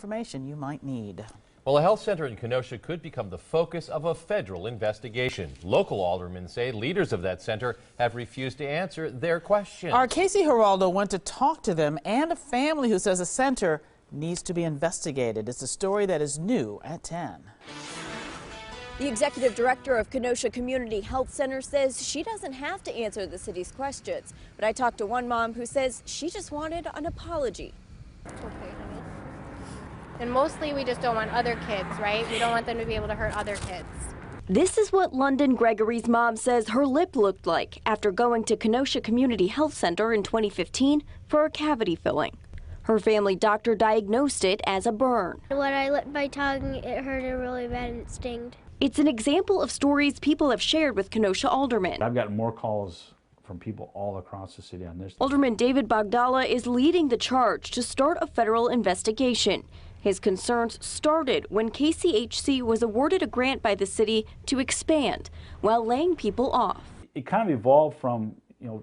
information you might need. Well, a health center in Kenosha could become the focus of a federal investigation. Local aldermen say leaders of that center have refused to answer their questions. Our Casey Geraldo went to talk to them and a family who says the center needs to be investigated. It's a story that is new at 10. The executive director of Kenosha Community Health Center says she doesn't have to answer the city's questions. But I talked to one mom who says she just wanted an apology. Okay, honey. And mostly we just don't want other kids, right? We don't want them to be able to hurt other kids. This is what London Gregory's mom says her lip looked like after going to Kenosha Community Health Center in 2015 for a cavity filling. Her family doctor diagnosed it as a burn. When I lit my tongue, it hurted really bad and it stinged. It's an example of stories people have shared with Kenosha aldermen. I've gotten more calls from people all across the city on this. Alderman David Bogdala is leading the charge to start a federal investigation. His concerns started when KCHC was awarded a grant by the city to expand while laying people off. It kind of evolved from,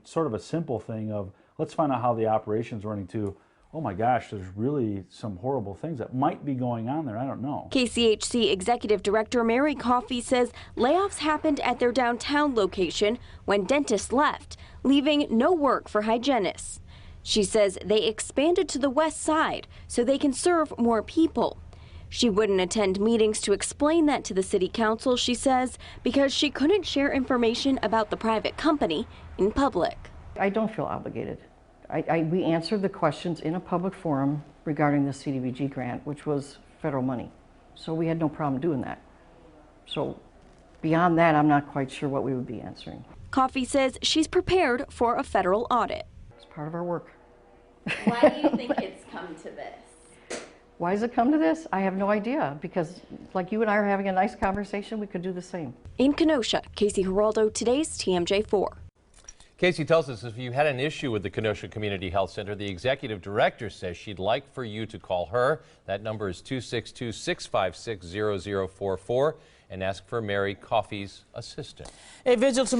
sort of a simple thing of let's find out how the operation's running to, oh my gosh, there's really some horrible things that might be going on there. I don't know. KCHC Executive Director Mary Coffey says layoffs happened at their downtown location when dentists left, leaving no work for hygienists. She says they expanded to the west side so they can serve more people. She wouldn't attend meetings to explain that to the city council, she says, because she couldn't share information about the private company in public. I don't feel obligated. We answered the questions in a public forum regarding the CDBG grant, which was federal money. So we had no problem doing that. So beyond that, I'm not quite sure what we would be answering. Coffey says she's prepared for a federal audit. It's part of our work. Why do you think it's come to this? Why has it come to this? I have no idea, because like you and I are having a nice conversation, we could do the same. In Kenosha, Casey Geraldo, today's TMJ4. Casey tells us if you had an issue with the Kenosha Community Health Center, the executive director says she'd like for you to call her. That number is 262-656-0044 and ask for Mary Coffey's assistant. A vigil